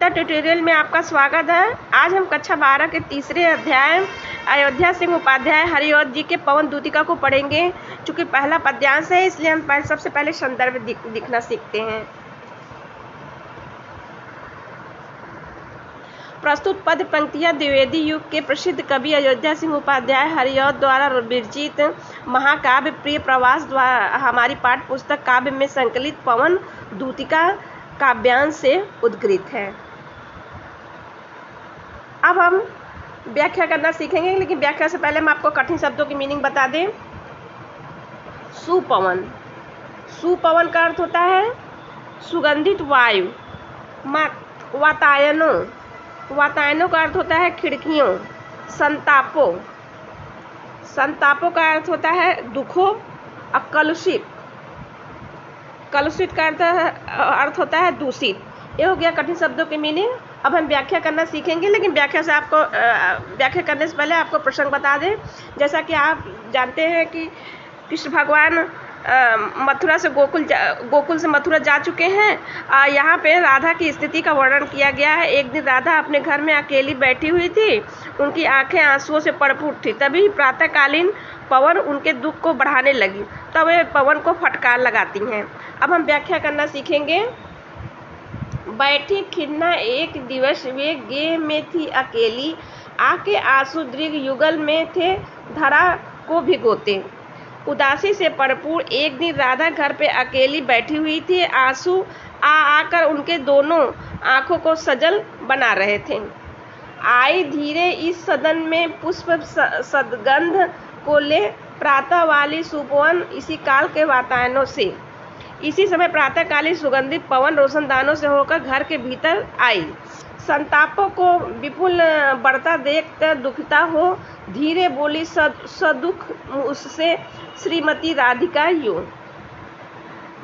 Gita tutorial में आपका स्वागत है। आज हम कक्षा 12 के तीसरे अध्याय अयोध्या सिंह उपाध्याय हरिऔध जी के पवन दूतिका को पढ़ेंगे। चूँकि पहला पद्यांश है इसलिए हम सबसे पहले संदर्भ लिखना सीखते हैं। प्रस्तुत पद पंक्तियां द्विवेदी युग के प्रसिद्ध कवि अयोध्या सिंह उपाध्याय हरिऔध द्वारा विरचित महाकाव्य प्रिय प्रवास द्वारा हमारी पाठ्य पुस्तक काव्य में संकलित पवन दूतिका काव्यांश से उद्गृत है। अब हम व्याख्या करना सीखेंगे, लेकिन व्याख्या से पहले हम आपको कठिन शब्दों की मीनिंग बता दें। सुपवन, सुपवन का अर्थ होता है सुगंधित वायु। वातायनों, वातायनों का अर्थ होता है खिड़कियों। संतापो, संतापों का अर्थ होता है दुखों। कलुषित, कलुषित का अर्थ होता है दूषित। ये हो गया कठिन शब्दों की मीनिंग। अब हम व्याख्या करना सीखेंगे, लेकिन व्याख्या करने से पहले आपको प्रसंग बता दें। जैसा कि आप जानते हैं कि कृष्ण भगवान मथुरा से गोकुल से मथुरा जा चुके हैं। यहाँ पे राधा की स्थिति का वर्णन किया गया है। एक दिन राधा अपने घर में अकेली बैठी हुई थी। उनकी आंखें आंसुओं से भरपूर थी। तभी प्रातःकालीन पवन उनके दुख को बढ़ाने लगी। तब वे पवन को फटकार लगाती हैं। अब हम व्याख्या करना सीखेंगे। बैठी खिन्ना एक दिवस वे गेह में थी अकेली, आके आंसू दृग युगल में थे धरा को भिगोते। उदासी से भरपूर एक दिन राधा घर पे अकेली बैठी हुई थी। आंसू आकर उनके दोनों आंखों को सजल बना रहे थे। आई धीरे इस सदन में पुष्प सदगंध को ले प्रातः वाली सुपवन इसी काल के वातायनों से। इसी समय प्रातःकालीन सुगंधित पवन रोशनदानों से होकर घर के भीतर आई। संतापों को विपुल बढ़ता देखकर दुखिता हो धीरे बोली सदुख उससे श्रीमती राधिका यूं।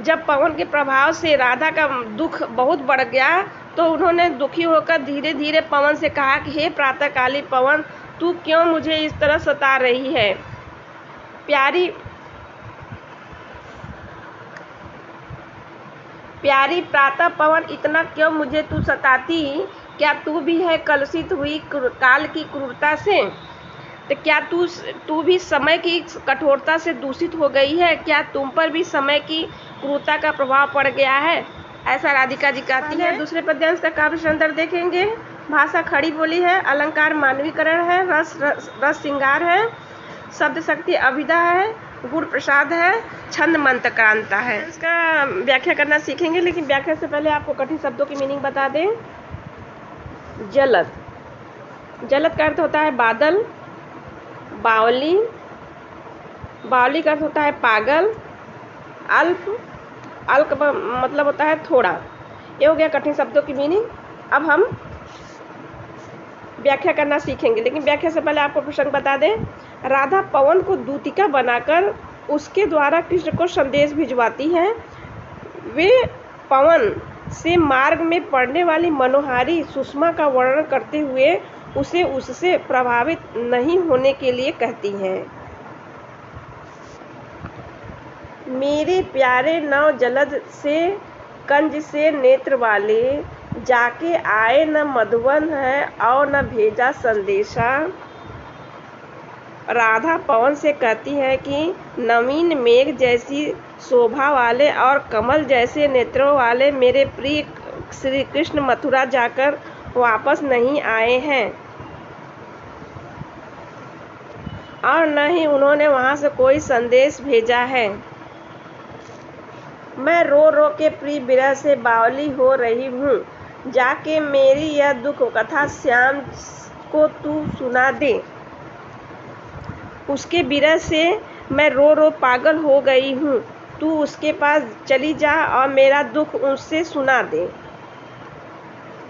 जब पवन के प्रभाव से राधा का दुख बहुत बढ़ गया तो उन्होंने दुखी होकर धीरे धीरे पवन से कहा कि हे प्रातःकाली पवन, तू क्यों मुझे इस तरह सता रही है। प्यारी प्रातः पवन, इतना क्यों मुझे तू सताती। क्या तू भी है कलुषित हुई काल की क्रूरता से। तो क्या तू भी समय की कठोरता से दूषित हो गई है। क्या तुम पर भी समय की क्रूरता का प्रभाव पड़ गया है। ऐसा राधिका जी कहती है। दूसरे पद्यांश का काव्य संदर्भ देखेंगे। भाषा खड़ी बोली है, अलंकार मानवीकरण है, रस श्रृंगार है, शब्द शक्ति अभिधा है, गुण प्रसाद है, छंद मंत्रक्रांता है। इसका व्याख्या करना सीखेंगे, लेकिन व्याख्या से पहले आपको कठिन शब्दों की मीनिंग बता दें। जलद, जलद का अर्थ होता है बादल। बावली, बावली का अर्थ होता है पागल। अल्प, अल्प मतलब होता है थोड़ा। ये हो गया कठिन शब्दों की मीनिंग। अब हम व्याख्या करना सीखेंगे, लेकिन व्याख्या से पहले आपको प्रसंग बता दें। राधा पवन को दूतिका बनाकर उसके द्वारा कृष्ण को संदेश भिजवाती हैं। वे पवन से मार्ग में पड़ने वाली मनोहारी सुषमा का वर्णन करते हुए उसे उससे प्रभावित नहीं होने के लिए कहती हैं। मेरे प्यारे नव जलद से कंज से नेत्र वाले, जाके आए न मधुवन है और न भेजा संदेशा। राधा पवन से कहती है कि नवीन मेघ जैसी शोभा वाले और कमल जैसे नेत्रों वाले मेरे प्रिय श्री कृष्ण मथुरा जाकर वापस नहीं आए हैं और न ही उन्होंने वहां से कोई संदेश भेजा है। मैं रो रो के प्रिय विरह से बावली हो रही हूँ। जाके मेरी यह दुख कथा श्याम को तू सुना दे। उसके विरह से मैं रो रो पागल हो गई हूँ। तू उसके पास चली जा और मेरा दुख उससे सुना दे।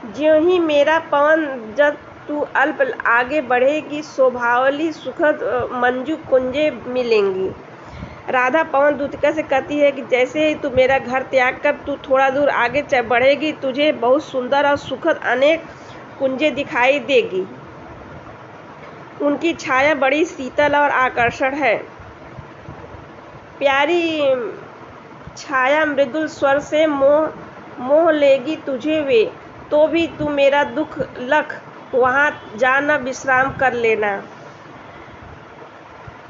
ज्यों ही मेरा पवन जब तू अल्प आगे बढ़ेगी, शोभावली सुखद मंजू कुंजे मिलेंगी। राधा पवन दूतिका से कहती है कि जैसे ही तू मेरा घर त्याग कर तू थोड़ा दूर आगे बढ़ेगी, तुझे बहुत सुंदर और सुखद अनेक कुंजे दिखाई देगी। उनकी छाया बड़ी शीतल और आकर्षण है। प्यारी छाया मृदुल स्वर से मोह लेगी तुझे वे। तो भी तू मेरा दुख लख वहाँ जा न विश्राम कर लेना।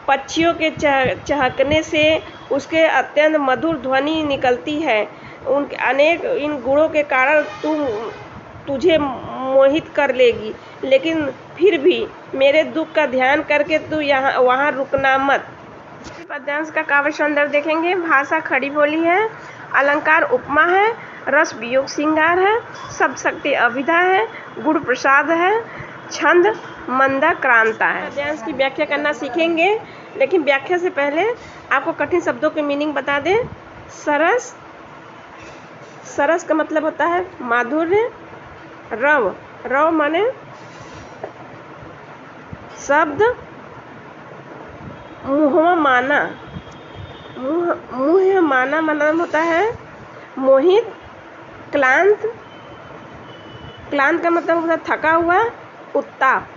पक्षियों के चहकने से उसके अत्यंत मधुर ध्वनि निकलती है। उनके अनेक इन गुणों के कारण तुझे मोहित कर लेगी, लेकिन फिर भी मेरे दुख का ध्यान करके तू वहाँ रुकना मत। पद्यांश का काव्य सौंदर्य देखेंगे। भाषा खड़ी बोली है, अलंकार उपमा है, रस वियोग श्रृंगार है, शब्द शक्ति अभिधा है, गुण प्रसाद है, छंद मंदा क्रांता है। पद्यांश की व्याख्या करना सीखेंगे, लेकिन व्याख्या से पहले आपको कठिन शब्दों के मीनिंग बता दें। सरस, सरस का मतलब होता है माधुर्य। रव, रव माने शब्द। मुह माना, मुह माना मतलब होता है मोहित। क्लांत, क्लांत का मतलब होता है थका हुआ। उत्ताप,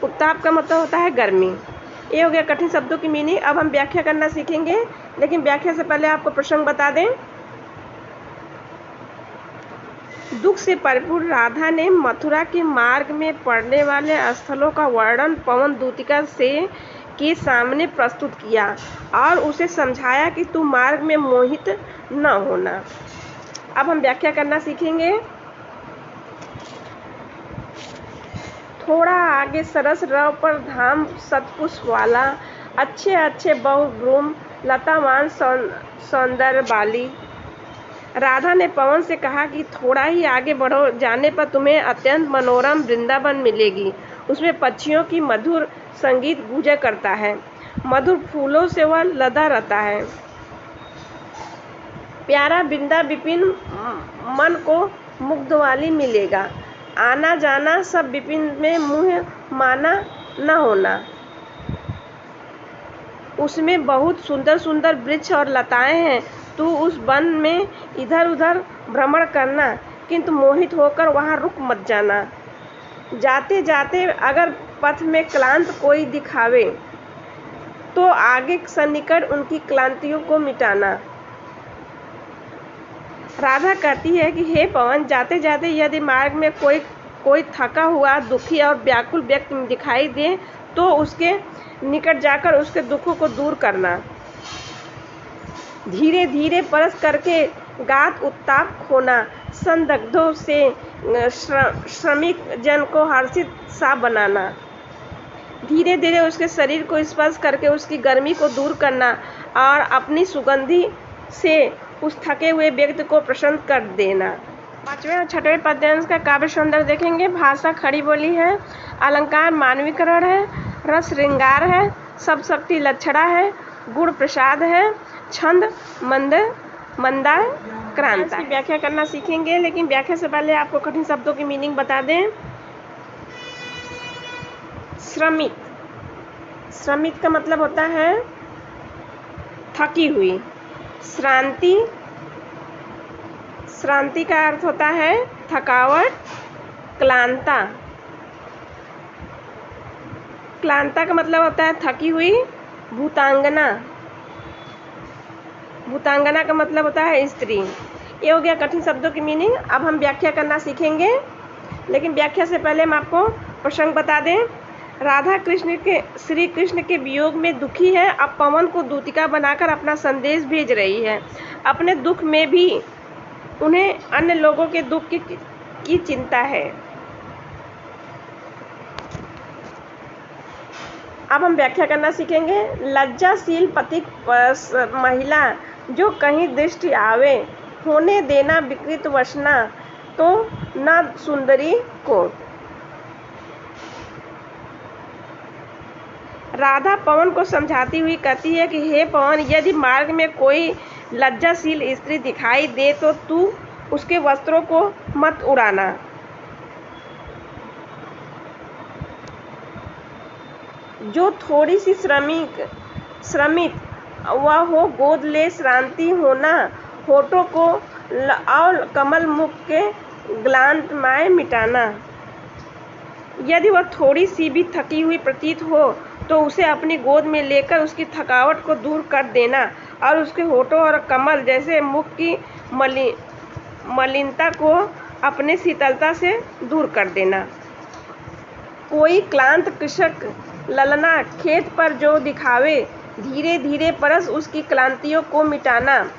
उत्ताप का मतलब होता है गर्मी। ये हो गया कठिन शब्दों की मीनिंग। अब हम व्याख्या करना सीखेंगे, लेकिन व्याख्या से पहले आपको प्रसंग बता दें। दुख से परिपूर्ण राधा ने मथुरा के मार्ग में पड़ने वाले स्थलों का वर्णन पवन दूतिका के सामने प्रस्तुत किया और उसे समझाया कि तू मार्ग में मोहित न होना। अब हम व्याख्या करना सीखेंगे। थोड़ा आगे सरस रव पर धाम सतपुष्प वाला, अच्छे अच्छे बहुभ्रूम लतामान सौंदर्य वाली। राधा ने पवन से कहा कि थोड़ा ही आगे बढ़ो, जाने पर तुम्हें अत्यंत मनोरम वृंदावन मिलेगी। उसमें पक्षियों की मधुर संगीत गूंजा करता है, मधुर फूलों से वह लदा रहता है। प्यारा बिंदा विपिन मन को मुग्ध वाली मिलेगा। आना जाना सब विपिन में मुँह माना न होना। उसमें बहुत सुंदर सुंदर वृक्ष और लताएं हैं। तू उस वन में इधर उधर भ्रमण करना, किंतु मोहित होकर वहाँ रुक मत जाना। जाते जाते अगर पथ में क्लांत कोई दिखावे तो आगे सन्निकट उनकी क्लांतियों को मिटाना। राधा कहती है कि हे पवन, जाते जाते यदि मार्ग में कोई थका हुआ, दुखी और व्याकुल व्यक्ति दिखाई दे तो उसके निकट जाकर उसके दुखों को दूर करना। धीरे धीरे परस करके गात उत्ताप खोना। संदग्धों से श्रमिक जन को हर्षित सा बनाना। धीरे धीरे उसके शरीर को स्पर्श करके उसकी गर्मी को दूर करना और अपनी सुगंधि से उस थके हुए व्यक्ति को प्रसन्न कर देना। पांचवें और छठवें पद्यांश का काव्य सौंदर्य देखेंगे। भाषा खड़ी बोली है, अलंकार मानवीकरण है, रस श्रृंगार है, शब्द शक्ति लक्षणा है, गुण प्रसाद है, छंद मंदा क्रांता। इसकी व्याख्या करना सीखेंगे, लेकिन व्याख्या से पहले आपको कठिन शब्दों की मीनिंग बता दें। श्रमित, श्रमित का मतलब होता है थकी हुई। श्रांति, श्रांति का अर्थ होता है थकावट। क्लांता, क्लांता का मतलब होता है थकी हुई। भूतांगना, भूतांगना का मतलब होता है स्त्री। ये हो गया कठिन शब्दों की मीनिंग। अब हम व्याख्या करना सीखेंगे, लेकिन व्याख्या से पहले हम आपको प्रसंग बता दें। राधा श्री कृष्ण के वियोग में दुखी है। अब पवन को दूतिका बनाकर अपना संदेश भेज रही है। अपने दुख में भी उन्हें अन्य लोगों के दुख की चिंता है। अब हम व्याख्या करना सीखेंगे। लज्जाशील पथिक महिला जो कहीं दृष्टि आवे, होने देना विकृत वसना तो न सुंदरी को। राधा पवन को समझाती हुई कहती है कि हे पवन, यदि मार्ग में कोई लज्जाशील स्त्री दिखाई दे तो तू उसके वस्त्रों को मत उड़ाना। जो थोड़ी सी श्रमित वह हो, गोद ले श्रांति होना, होठों को और कमल मुख के ग्लांत माय मिटाना। यदि वह थोड़ी सी भी थकी हुई प्रतीत हो तो उसे अपनी गोद में लेकर उसकी थकावट को दूर कर देना और उसके होठों और कमल जैसे मुख की मलिनता को अपने शीतलता से दूर कर देना। कोई क्लांत कृषक ललना खेत पर जो दिखावे, धीरे धीरे परस उसकी क्लांतियों को मिटाना।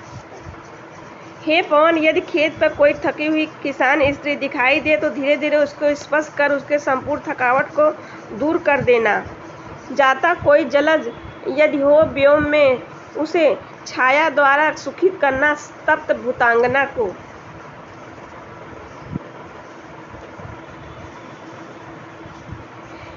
हे पवन, यदि खेत पर कोई थकी हुई किसान स्त्री दिखाई दे तो धीरे धीरे उसको स्पर्श कर उसके संपूर्ण थकावट को दूर कर देना। जाता कोई जलज यदि हो व्योम में, उसे छाया द्वारा सुखित करना तप्त भूतांगना को।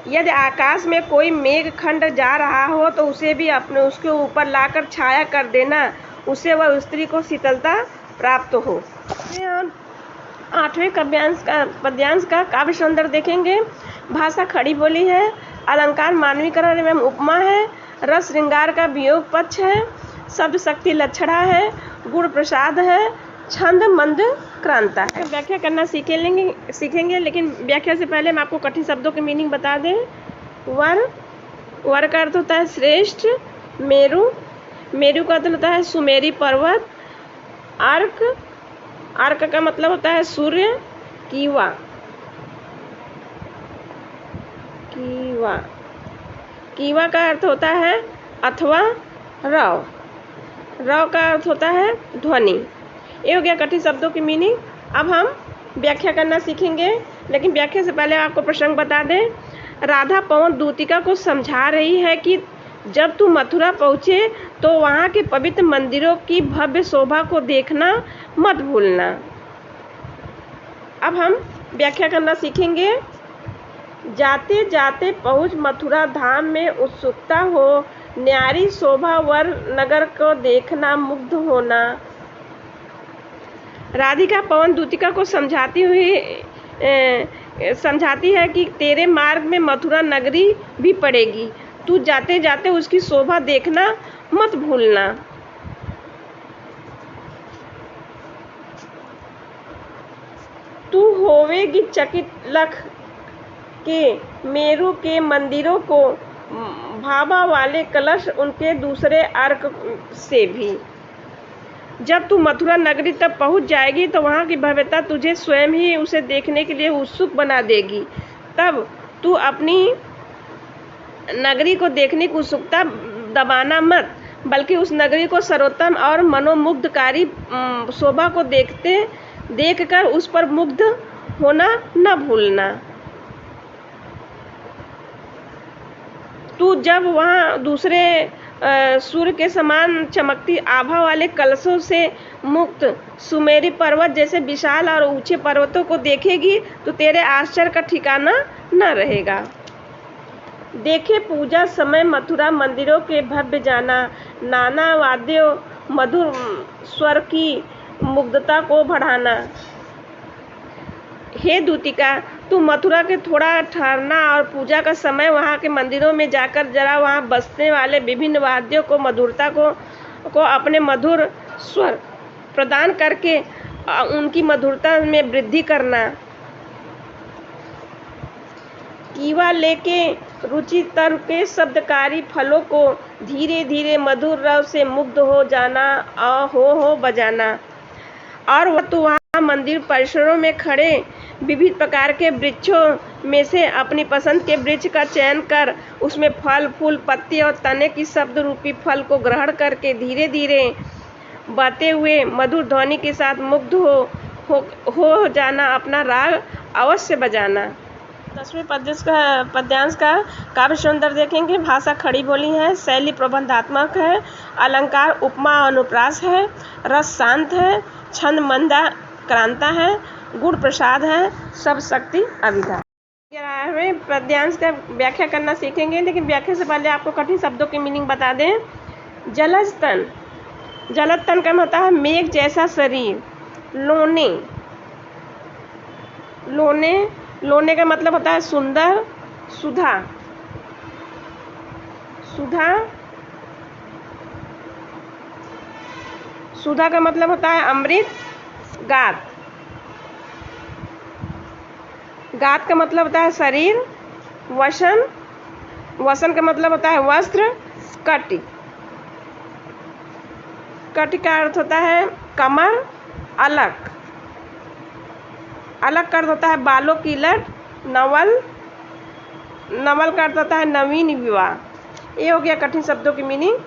यदि आकाश में कोई मेघ खंड जा रहा हो तो उसे भी उसके ऊपर लाकर छाया कर देना, उससे वह स्त्री को शीतलता प्राप्त हो। 8वें पद्यांश का काव्य सौंदर्य देखेंगे। भाषा खड़ी बोली है, अलंकार मानवीकरण एवं उपमा है, रस श्रृंगार का वियोग पक्ष है, शब्द शक्ति लक्षणा है, गुण प्रसाद है, छंद मंद क्रांता है। व्याख्या करना सीखेंगे, लेकिन व्याख्या से पहले हम आपको कठिन शब्दों के मीनिंग बता दें। वर का अर्थ होता है श्रेष्ठ, मेरु का अर्थ होता है सुमेरी पर्वत, अर्क का मतलब होता है सूर्य, कीवा का अर्थ होता है अथवा रव का अर्थ होता है ध्वनि। ये हो गया कठिन शब्दों की मीनिंग। अब हम व्याख्या करना सीखेंगे, लेकिन व्याख्या से पहले आपको प्रसंग बता दें। राधा पवन दूतिका को समझा रही है कि जब तू मथुरा पहुँचे तो वहाँ के पवित्र मंदिरों की भव्य शोभा को देखना मत भूलना। अब हम व्याख्या करना सीखेंगे। जाते जाते पहुँच मथुरा धाम में उत्सुकता हो, न्यारी शोभा वर नगर को देखना मुग्ध होना। राधिका पवन दूतिका को समझाती है कि तेरे मार्ग में मथुरा नगरी भी पड़ेगी, तू जाते जाते उसकी शोभा देखना मत भूलना। तू होवेगी चकित लख के मेरु के मंदिरों को, भाभा वाले कलश उनके दूसरे अर्क से भी। जब तू मथुरा नगरी तक पहुंच जाएगी तो वहाँ की भव्यता तुझे स्वयं ही उसे देखने के लिए उत्सुक बना देगी। तब तू अपनी नगरी को देखने की उत्सुकता दबाना मत, बल्कि उस नगरी को सर्वोत्तम और मनोमुग्धकारी शोभा को देखकर उस पर मुग्ध होना न भूलना। तू जब वहाँ दूसरे सूर्य के समान चमकती आभा वाले कलशों से मुक्त सुमेरी पर्वत जैसे विशाल और ऊंचे पर्वतों को देखेगी तो तेरे आश्चर्य का ठिकाना न रहेगा। देखे पूजा समय मथुरा मंदिरों के भव्य जाना, नाना वाद्यों मधुर स्वर की मुग्धता को बढ़ाना। हे दूतिका, तू मथुरा के थोड़ा ठहरना और पूजा का समय वहाँ के मंदिरों में जाकर जरा वहाँ बजने वाले विभिन्न वाद्यों को मधुरता को अपने मधुर स्वर प्रदान करके उनकी मधुरता में वृद्धि करना। कीवा लेके रुचितर के शब्दकारी फलों को धीरे धीरे मधुर रव से मुग्ध हो जाना हो बजाना। और वह तो वहाँ मंदिर परिसरों में खड़े विविध प्रकार के वृक्षों में से अपनी पसंद के वृक्ष का चयन कर उसमें फल फूल पत्ती और तने की शब्द रूपी फल को ग्रहण करके धीरे धीरे बहते हुए मधुर ध्वनि के साथ मुग्ध हो जाना, अपना राग अवश्य बजाना। 10वें पद्यांश का काव्य सौंदर्य देखेंगे। भाषा खड़ी बोली है, शैली प्रबंधात्मक है, अलंकार उपमा अनुप्रास है, रस शांत है, छंद मंदा क्रांता है, गुण प्रसाद है, शब्द शक्ति अभिधा। 11वें पद्यांश का व्याख्या करना सीखेंगे, लेकिन व्याख्या से पहले आपको कठिन शब्दों की मीनिंग बता दें। जलज तन, जलद तन का मतलब है मेघ जैसा शरीर। लोने का मतलब होता है सुंदर, सुधा का मतलब होता है अमृत। गात का मतलब होता है शरीर। वसन का मतलब होता है वस्त्र। कटि, कटि का अर्थ होता है कमर। अलक, अलक का अर्थ होता है बालों की लट। नवल, नवल का अर्थ होता है नवीन विवाह। ये हो गया कठिन शब्दों की मीनिंग।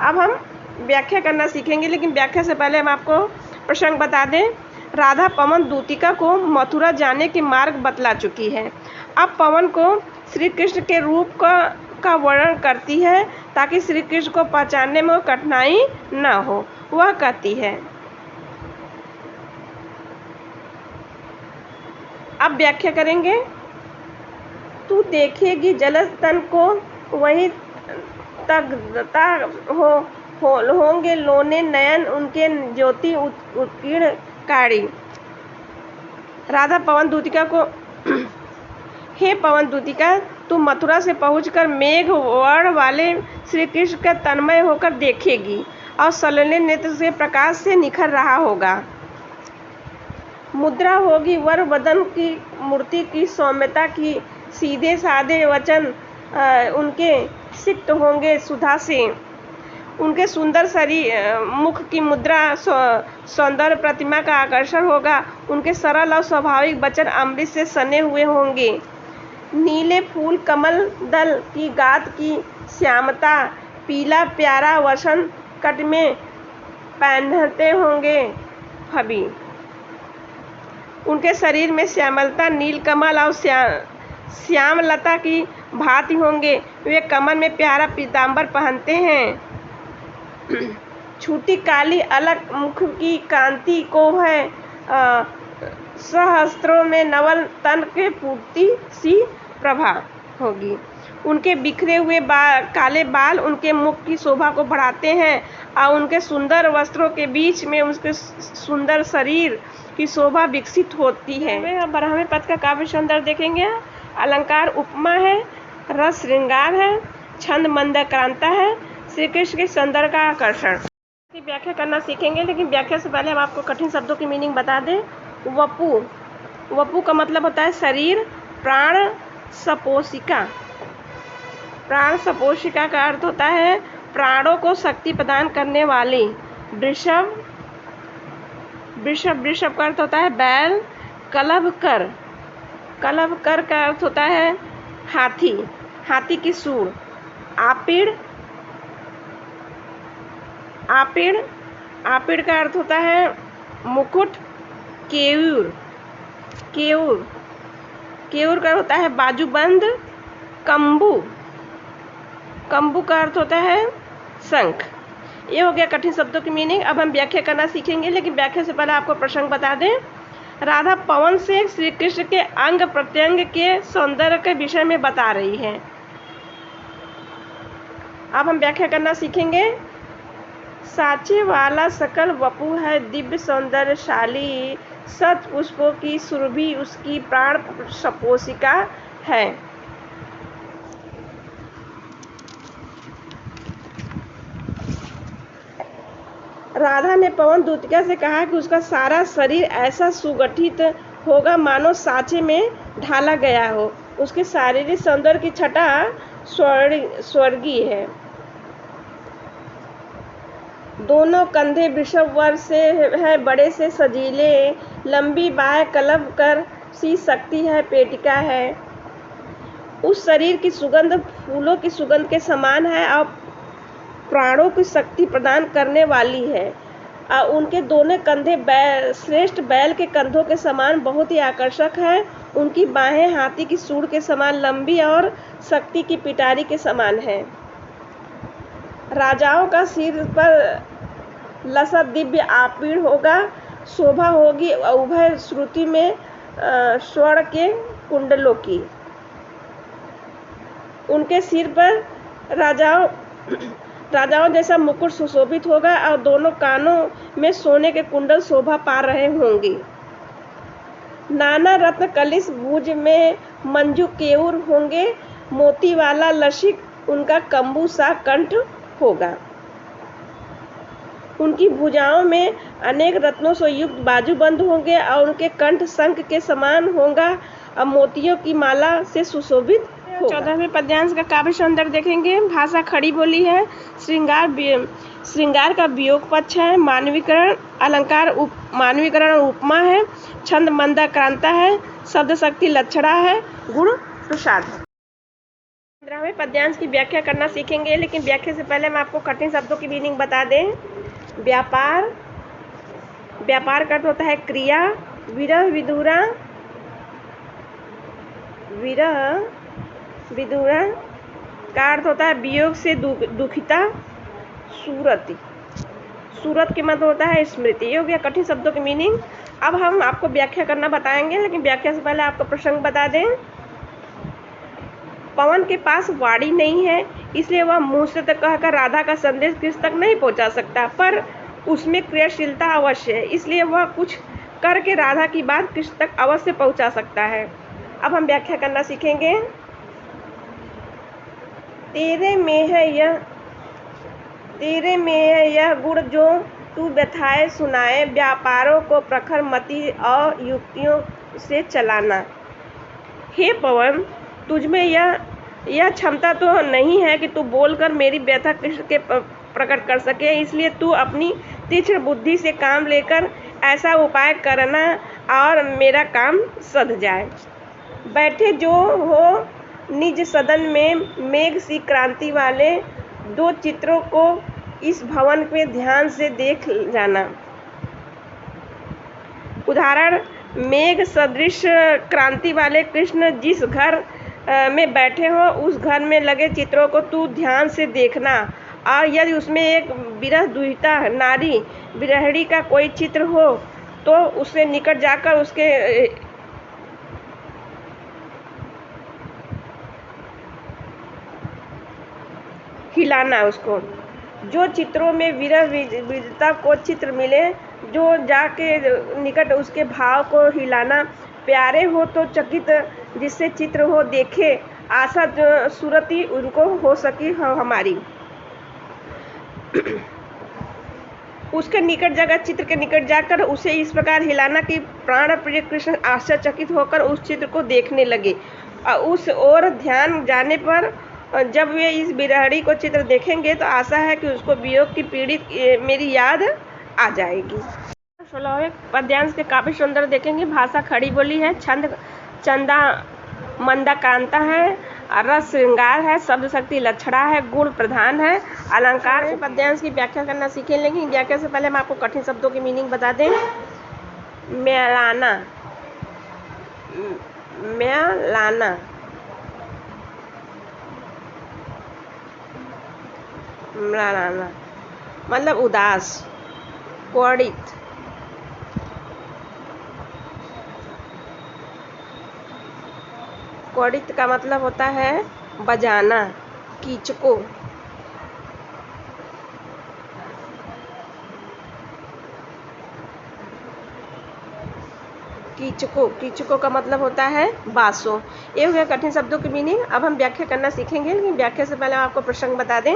अब हम व्याख्या करना सीखेंगे, लेकिन व्याख्या से पहले हम आपको प्रसंग बता दें। राधा पवन दूतिका को मथुरा जाने के मार्ग बतला चुकी है। अब पवन को श्री कृष्ण के रूप का वर्णन करती है ताकि श्री कृष्ण को पहचानने में कठिनाई न हो। वह कहती है, अब व्याख्या करेंगे। तू देखेगी जलज तन को वही तगता होंगे लोने नयन उनके ज्योति उत्कीर्ण कारी। राधा पवन दूतिका को हे पवन दूतिका, तू मथुरा से पहुंचकर मेघ वर्ण वाले श्री कृष्ण का तन्मय होकर देखेगी और सलने नेत्र से प्रकाश से निखर रहा होगा। मुद्रा होगी वर वदन की, मूर्ति की सौम्यता की, सीधे साधे वचन उनके सिक्त होंगे सुधा से। उनके सुंदर शरीर मुख की मुद्रा सौंदर्य प्रतिमा का आकर्षण होगा। उनके सरल और स्वाभाविक वचन अमृत से सने हुए होंगे। नीले फूल कमल दल की गात की श्यामता, पीला प्यारा वसन कट में पहनते होंगे हबी। उनके शरीर में श्यामलता नील कमल और श्यामलता की भांति होंगे। वे कमर में प्यारा पीताम्बर पहनते हैं। छोटी काली अलग मुख की कांति को है सहस्त्रों में नवल तन के पूर्ति सी प्रभा होगी। उनके बिखरे हुए काले बाल उनके मुख की शोभा को बढ़ाते हैं और उनके सुंदर वस्त्रों के बीच में उसके सुंदर शरीर की शोभा विकसित होती है। 12वें पद का काव्य सौंदर्य देखेंगे। अलंकार उपमा है, रस श्रृंगार है, छंद मंदक्रांता है, श्री कृष्ण के सौंदर्य का आकर्षण। व्याख्या करना सीखेंगे, लेकिन व्याख्या से पहले हम आपको कठिन शब्दों की मीनिंग बता दें। वपु, वपु का मतलब होता है शरीर। प्राण सपोषिका, प्राण सपोषिका का अर्थ होता है प्राणों को शक्ति प्रदान करने वाली। वृषभ, वृषभ, वृषभ का अर्थ होता है बैल। कलभकर, कलभकर का अर्थ होता है हाथी, हाथी की सूंड। आपिड़, आपिड़, आपिड़ का अर्थ होता है मुकुट। केयूर, केयूर, केयूर का होता है बाजूबंद। कंबू, कंबू का अर्थ होता है शंख। ये हो गया कठिन शब्दों की मीनिंग। अब हम व्याख्या करना सीखेंगे, लेकिन व्याख्या से पहले आपको प्रसंग बता दें। राधा पवन से श्री कृष्ण के अंग प्रत्यंग के सौंदर्य के विषय में बता रही है। अब हम व्याख्या करना सीखेंगे। साचे वाला सकल वपु है दिव्य सौंदर्यशाली, सत पुष्पों की सुरभि उसकी प्राण सपोषिका है। राधा ने पवन दूतिका से कहा कि उसका सारा शरीर ऐसा सुगठित होगा मानो साँचे में ढाला गया हो। उसके शारीरिक सौंदर्य की छटा स्वर्गीय है। दोनों कंधे वृषभ वर्ग से है, बड़े से सजीले, लंबी बाहें कलभ कर सी सकती है, पेटिका है। उस शरीर की सुगंध फूलों की सुगंध के समान है और प्राणों की शक्ति प्रदान करने वाली है। और उनके दोनों कंधे श्रेष्ठ बैल के कंधों के समान बहुत ही आकर्षक है। उनकी बाहें हाथी की सूंड के समान लंबी और शक्ति की पिटारी के समान है। राजाओं का सिर पर लसा दिव्य आपीड़ होगा, शोभा होगी उभय श्रुति में स्वर्ण के कुंडलों की। उनके सिर पर राजाओं जैसा मुकुट सुशोभित होगा और दोनों कानों में सोने के कुंडल शोभा पा रहे होंगे। नाना रत्न कलिश भुज में मंजू केयूर होंगे, मोती वाला लसिक उनका कंबू सा कंठ होगा। उनकी भुजाओं में अनेक रत्नों से युक्त बाजूबंद होंगे और उनके कंठ शंख के समान होगा और मोतियों की माला से सुशोभित होगा। 14वें पद्यांश का काव्य सौंदर्य देखेंगे। भाषा खड़ी बोली है। श्रृंगार का वियोग पक्ष है। मानवीकरण मानवीकरण उपमा है। छंद मंदाक्रांता है। शब्द शक्ति लक्षणा है। गुण प्रसाद। 15वें पद्यांश की व्याख्या करना सीखेंगे, लेकिन व्याख्या से पहले हम आपको कठिन शब्दों की मीनिंग बता दें। व्यापार का अर्थ होता है क्रिया। विरह का अर्थ होता है वियोग से दुखिता। सूरत के मतलब होता है स्मृति। ये हो गया कठिन शब्दों की मीनिंग। अब हम आपको व्याख्या करना बताएंगे, लेकिन व्याख्या से पहले आपको प्रसंग बता दें। पवन के पास वाणी नहीं है, इसलिए वह मुंह से तक कहकर राधा का संदेश कृष्ण तक नहीं पहुंचा सकता, पर उसमें क्रियाशीलता अवश्य है, इसलिए वह कुछ करके राधा की बात कृष्ण तक अवश्य पहुंचा सकता है। अब हम व्याख्या करना सीखेंगे। तेरे में है यह गुण जो तू व्यथाएं सुनाए, व्यापारों को प्रखर मति और युक्तियों से चलाना। हे पवन, तुझमें यह क्षमता तो नहीं है कि तू बोलकर मेरी व्यथा कृष्ण के प्रकट कर सके, इसलिए तू अपनी तीक्ष्ण बुद्धि से काम लेकर ऐसा उपाय करना और मेरा काम सध जाए। बैठे जो हो निज सदन में मेघ सी क्रांति वाले दो चित्रों को इस भवन में ध्यान से देख जाना। उदाहरण, मेघ सदृश क्रांति वाले कृष्ण जिस घर में बैठे हो, उस घर में लगे चित्रों को तू ध्यान से देखना, और यदि उसमें एक विरह दुहिता नारी विरहणी का कोई चित्र हो तो उससे निकट जाकर उसके हिलाना उसको। जो चित्रों में विरह विरहता को चित्र मिले, जो जाके निकट उसके भाव को हिलाना। प्यारे हो तो चकित जिससे चित्र हो देखे, आशा सूरती उनको हो सकी हमारी। उसके निकट जगह चित्र के निकट जाकर उसे इस प्रकार हिलाना कि प्राण प्रिय कृष्ण आश्चर्यचकित होकर उस चित्र को देखने लगे। उस ओर ध्यान जाने पर जब वे इस विरहणी को चित्र देखेंगे तो आशा है कि उसको वियोग की पीड़ित मेरी याद आ जाएगी। 16वें पद्यांश के काव्य सौंदर्य देखेंगे। भाषा खड़ी बोली है। छंद चंदा मंदाक्रांता है। रस श्रृंगार है। शब्द शक्ति लक्षणा है। गुण प्रधान है। अलंकार पद्यांश की व्याख्या करना सीखें, लेकिन व्याख्या से पहले हम आपको कठिन शब्दों की मीनिंग बता दें। म्यालाना मतलब उदास। क्वड़ित का मतलब होता है बजाना। कीचको का मतलब होता है बासो। ये हो गया कठिन शब्दों की मीनिंग। अब हम व्याख्या करना सीखेंगे, लेकिन व्याख्या से पहले आपको प्रसंग बता दें।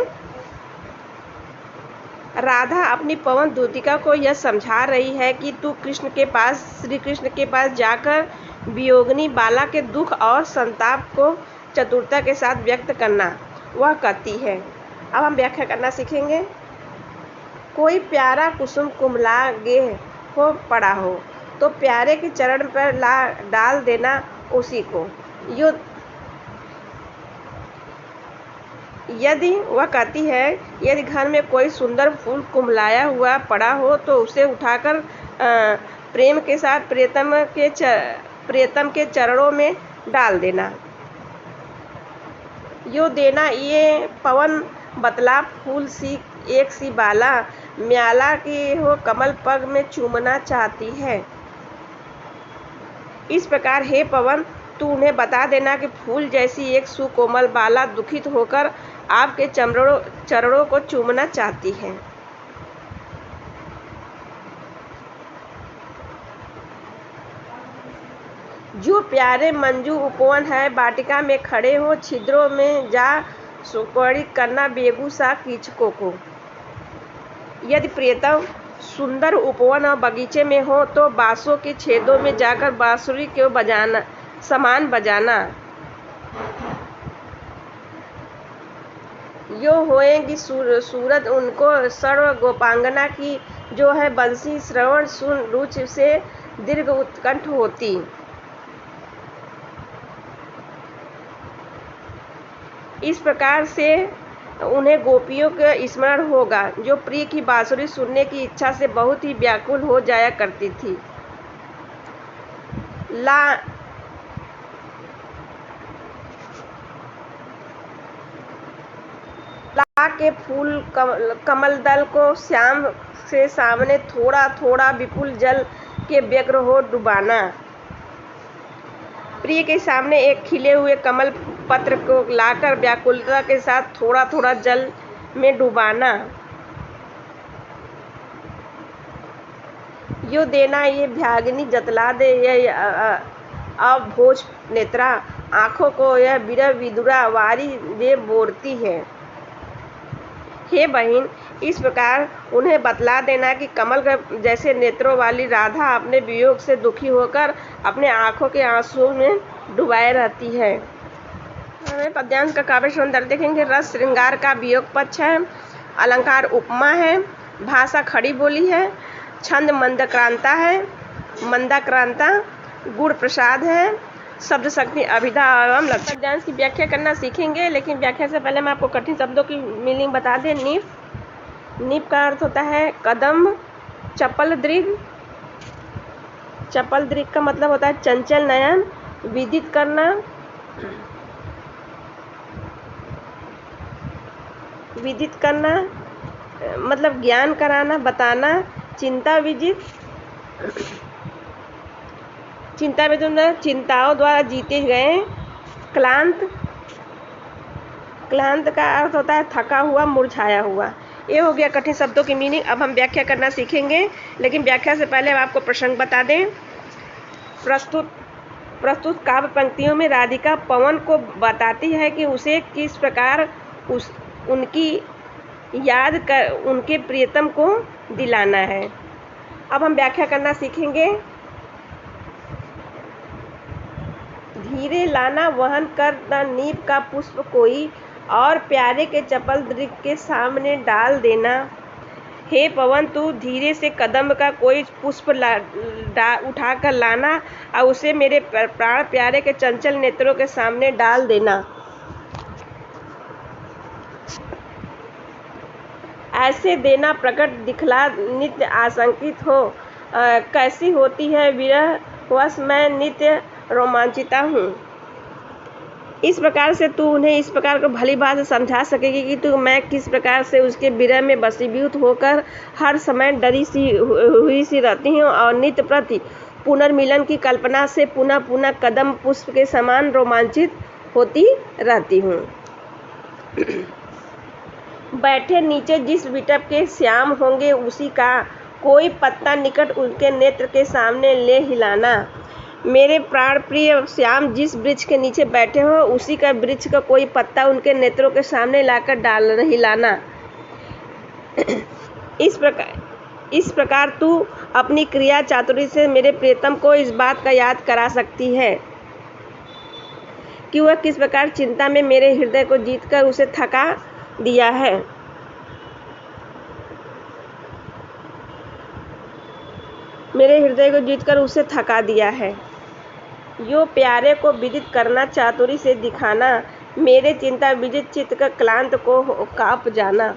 राधा अपनी पवन दूतिका को यह समझा रही है कि तू श्री कृष्ण के पास जाकर वियोगिनी बाला के दुख और संताप को चतुरता के साथ व्यक्त करना। वह कहती है। अब हम व्याख्या करना सीखेंगे। कोई प्यारा कुसुम कुमला गे हो पड़ा हो तो प्यारे के चरण पर डाल देना उसी को। यदि वह कहती है, यदि घर में कोई सुंदर फूल कुमलाया हुआ पड़ा हो तो उसे उठाकर प्रेम के साथ प्रियतम के चरणों में डाल देना। यो देना ये पवन बतला फूल सी एक सी बाला, म्याला की हो कमल पग में चूमना चाहती है। इस प्रकार हे पवन, तू उन्हें बता देना कि फूल जैसी एक सुकोमल बाला दुखित होकर आपके चरणों को चूमना चाहती है। जो प्यारे मंजू उपवन है वाटिका में खड़े हो, छिद्रों में जा सुकड़ी करना बेगूसा कीचकों को। यदि प्रियतम सुंदर उपवन और बगीचे में हो तो बांसों के छेदों में जाकर बांसुरी को समान बजाना। यो होएगी सूरत उनको सर्व गोपांगना की, जो है बंसी श्रवण सुन रुचि से दीर्घ उत्कंठ होती। इस प्रकार से उन्हें गोपियों का स्मरण होगा, जो प्रिय की बांसुरी सुनने की इच्छा से बहुत ही व्याकुल हो जाया करती थी। ला के फूल कमल दल को श्याम से सामने थोड़ा थोड़ा विपुल जल के व्यग्र हो डुबाना। प्रिय के सामने एक खिले हुए कमल पत्र को लाकर व्याकुलता के साथ थोड़ा थोड़ा जल में डुबाना। यो देना ये भ्यागिनी जतला दे, यह अभोज नेत्रा आँखों को यह विरह विदुरा वारी दे बोरती है। हे बहन, इस प्रकार उन्हें बतला देना कि कमल जैसे नेत्रों वाली राधा अपने वियोग से दुखी होकर अपने आँखों के आंसुओं में डुबाए रहती है। हमें पद्यांश का काव्य सौंदर्य देखेंगे। रस श्रृंगार का वियोग पक्ष है, अलंकार उपमा है, भाषा खड़ी बोली है, छंद मंदक्रांता है, मंदाक्रांता, गुण प्रसाद है, शब्द शक्ति अभिधा एवं लक्षण। पद्यांश की व्याख्या करना सीखेंगे, लेकिन व्याख्या से पहले मैं आपको कठिन शब्दों की मीनिंग बता दें। नीप का अर्थ होता है कदम, चपल दृग। चपल दृग का मतलब होता है चंचल नयन, विदित करना, विदित करना मतलब ज्ञान कराना, बताना। चिंता विजित, चिंता में जो चिंताओं द्वारा जीते गए। क्लांत, क्लांत का अर्थ होता है थका हुआ, मुरझाया हुआ। ये हो गया कठिन शब्दों की मीनिंग। अब हम व्याख्या करना सीखेंगे, लेकिन व्याख्या से पहले हम आपको प्रसंग बता दें। प्रस्तुत काव्य पंक्तियों में राधिका पवन को बताती है कि उसे किस प्रकार उनकी याद कर उनके प्रियतम को दिलाना है। अब हम व्याख्या करना सीखेंगे। धीरे लाना वहन कर न नीप का पुष्प कोई, और प्यारे के चपल दृग के सामने डाल देना। हे पवन, तू धीरे से कदम का कोई पुष्प उठा कर लाना और उसे मेरे प्राण प्यारे के चंचल नेत्रों के सामने डाल देना। ऐसे देना प्रकट दिखला नित्य आशंकित हो, कैसी होती है विरह वश मैं नित्य रोमांचिता हूँ। इस प्रकार से तू उन्हें इस प्रकार को भली बात समझा सकेगी कि तू मैं किस प्रकार से उसके विरह में वशीभूत होकर हर समय डरी सी हुई सी रहती हूँ और नित्य प्रति पुनर्मिलन की कल्पना से पुनः पुनः कदम पुष्प के समान रोमांचित होती रहती हूँ। बैठे नीचे जिस विटप के श्याम होंगे, उसी का कोई पत्ता निकट उनके नेत्र के सामने ले हिलाना। मेरे प्राण प्रिय श्याम जिस वृक्ष के नीचे बैठे हो, उसी का वृक्ष का कोई पत्ता उनके नेत्रों के सामने लाकर डाल हिलाना। इस प्रकार तू अपनी क्रिया चातुरी से मेरे प्रियतम को इस बात का याद करा सकती है कि वह किस प्रकार चिंता में मेरे हृदय को जीतकर उसे थका दिया है। मेरे हृदय को जीतकर उसे थका दिया है। यो प्यारे को विदित करना, चातुरी से दिखाना, मेरे चिंता विजित चित्त का क्लांत को काँप जाना।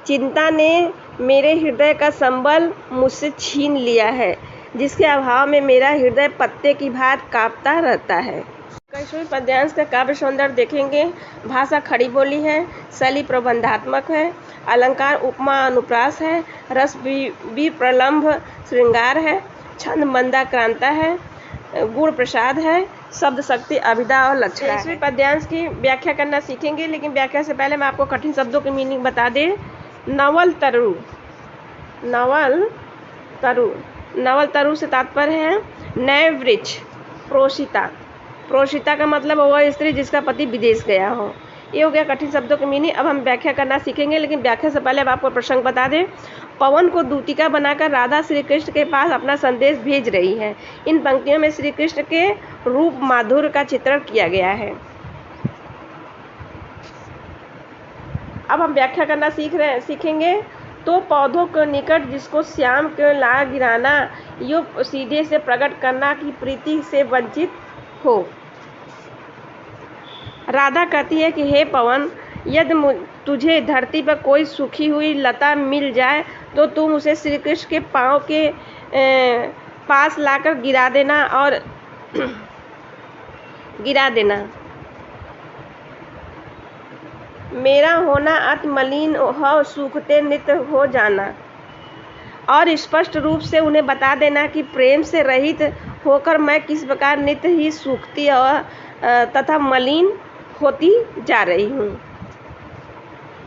चिंता ने मेरे हृदय का संबल मुझसे छीन लिया है, जिसके अभाव में मेरा हृदय पत्ते की भांति काँपता रहता है। कैशोरी पद्यांश का काव्य सौंदर्य देखेंगे। भाषा खड़ी बोली है, शैली प्रबंधात्मक है, अलंकार उपमा अनुप्रास है, रस विप्रलंभ श्रृंगार है, छंद मंदाक्रांता है, गुण प्रसाद है, शब्द शक्ति अभिधा और लक्षण है। कैशोरी पद्यांश की व्याख्या करना सीखेंगे, लेकिन व्याख्या से पहले मैं आपको कठिन शब्दों की मीनिंग बता दें। नवल तरु, नवल तरु, नवल तरु से तात्पर्य है नए वृक्ष। प्रोषिता, प्रोषिता का मतलब वह स्त्री जिसका पति विदेश गया हो। ये हो गया कठिन शब्दों की मीनिंग। अब हम व्याख्या करना सीखेंगे, लेकिन व्याख्या से पहले अब आपको प्रसंग बता दें। पवन को दूतिका बनाकर राधा श्री कृष्ण के पास अपना संदेश भेज रही है। इन पंक्तियों में श्री कृष्ण के रूप माधुर्य का चित्रण किया गया है। अब हम व्याख्या करना सीखेंगे। तो पौधों के निकट जिसको श्याम के ला गिराना, यो सीधे से प्रकट करना कि प्रीति से वंचित हो। राधा कहती है कि हे पवन, यदि तुझे धरती पर कोई सूखी हुई लता मिल जाए तो तुम उसे श्री कृष्ण के पाँव के पास लाकर गिरा देना और गिरा देना। मेरा होना अति मलिन हो, सूखते नित्य हो जाना। और स्पष्ट रूप से उन्हें बता देना कि प्रेम से रहित होकर मैं किस प्रकार नित्य ही सूखती और तथा मलिन होती जा रही हूँ।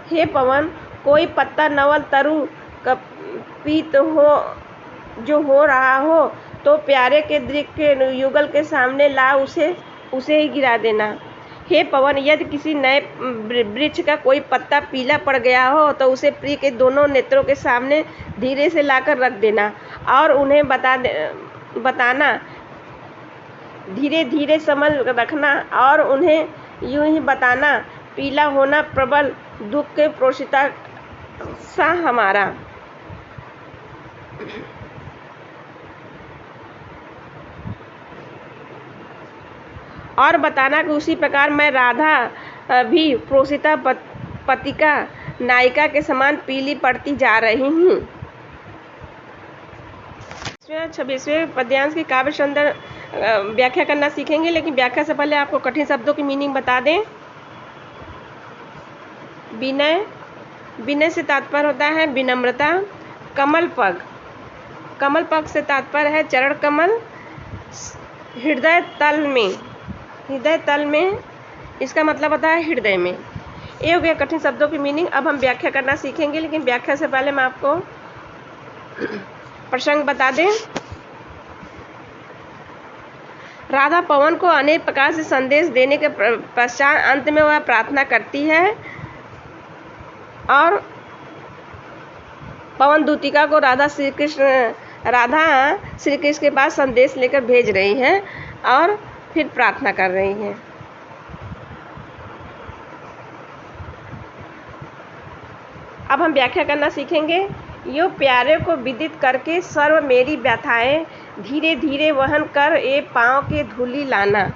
हे पवन, कोई पत्ता नवल तरु कपित हो जो हो रहा हो तो प्यारे के दृक्ष के युगल के सामने ला उसे ही गिरा देना। हे पवन, यदि किसी नए वृक्ष का कोई पत्ता पीला पड़ गया हो तो उसे प्रिय के दोनों नेत्रों के सामने धीरे से लाकर रख देना और उन्हें बताना, धीरे धीरे संभल रखना और उन्हें यूं ही बताना, पीला होना प्रबल दुख के प्रोषिता सा हमारा। और बताना कि उसी प्रकार मैं राधा भी प्रोषिता पतिका नायिका के समान पीली पड़ती जा रही हूँ। 26वें पद्यांश की काव्य सुंदर व्याख्या करना सीखेंगे, लेकिन व्याख्या से पहले आपको कठिन शब्दों की मीनिंग बता दें। विनय, विनय से तात्पर्य होता है विनम्रता। कमल पग, कमल पग से तात्पर्य है चरण कमल। हृदय तल में, हृदय तल में इसका मतलब होता है हृदय में। ये हो गया कठिन शब्दों की मीनिंग। अब हम व्याख्या करना सीखेंगे, लेकिन व्याख्या से पहले मैं आपको प्रसंग बता दें। राधा पवन को अनेक प्रकार से संदेश देने के पश्चात अंत में वह प्रार्थना करती है और पवन दूतिका को राधा श्री कृष्ण के पास संदेश लेकर भेज रही है और फिर प्रार्थना कर रही है। अब हम व्याख्या करना सीखेंगे। यो प्यारे को विदित करके सर्व मेरी व्यथाएं धीरे धीरे वहन कर ए पाँव के धूलि लाना।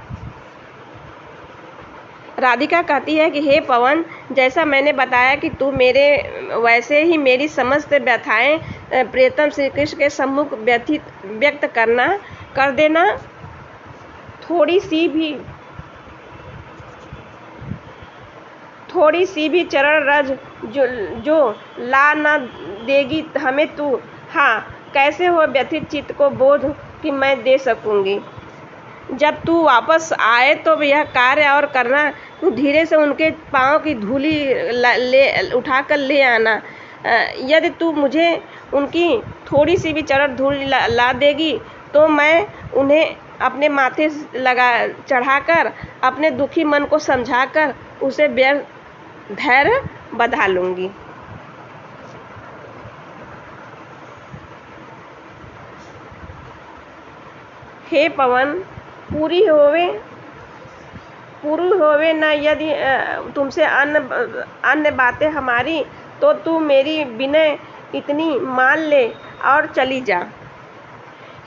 राधिका कहती है कि हे पवन, जैसा मैंने बताया कि तू मेरे वैसे ही मेरी समस्त व्यथाएं प्रियतम श्री कृष्ण के सम्मुख व्यक्त कर देना। थोड़ी सी भी चरण रज जो ला न देगी हमें तू, हाँ कैसे हो व्यथित चित्त को बोध कि मैं दे सकूंगी। जब तू वापस आए तो यह कार्य और करना, तू धीरे से उनके पाँव की धूली उठाकर ले आना। यदि तू मुझे उनकी थोड़ी सी भी चरण धूल ला देगी तो मैं उन्हें अपने माथे चढ़ाकर अपने दुखी मन को समझाकर उसे धैर्य बंधा लूँगी। हे पवन, पूरी होवे न यदि तुमसे अन्य बातें हमारी, तो तू मेरी विनय इतनी मान ले और चली जा।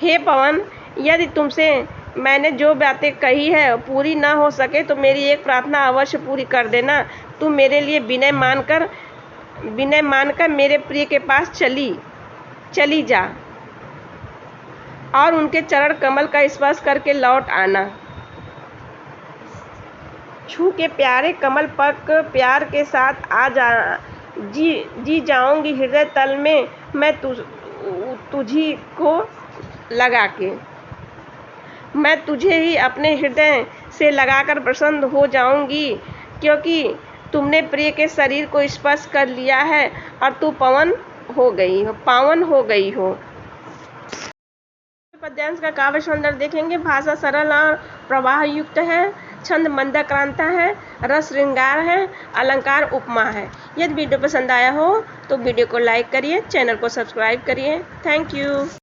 हे पवन, यदि तुमसे मैंने जो बातें कही है पूरी ना हो सके तो मेरी एक प्रार्थना अवश्य पूरी कर देना। तू मेरे लिए विनय मानकर मेरे प्रिय के पास चली जा और उनके चरण कमल का स्पर्श करके लौट आना। छू के प्यारे कमल पग प्यार के साथ आ जा जी जाऊंगी हृदय तल में मैं तुझी को लगा के। मैं तुझे ही अपने हृदय से लगाकर प्रसन्न हो जाऊंगी, क्योंकि तुमने प्रिय के शरीर को स्पर्श कर लिया है और तू पावन हो गई हो। पद्यांश का काव्य सौंदर्य देखेंगे। भाषा सरल और प्रवाह युक्त है, छंद मंदाक्रांता है, रस श्रृंगार है, अलंकार उपमा है। यदि वीडियो पसंद आया हो तो वीडियो को लाइक करिए, चैनल को सब्सक्राइब करिए। Thank you.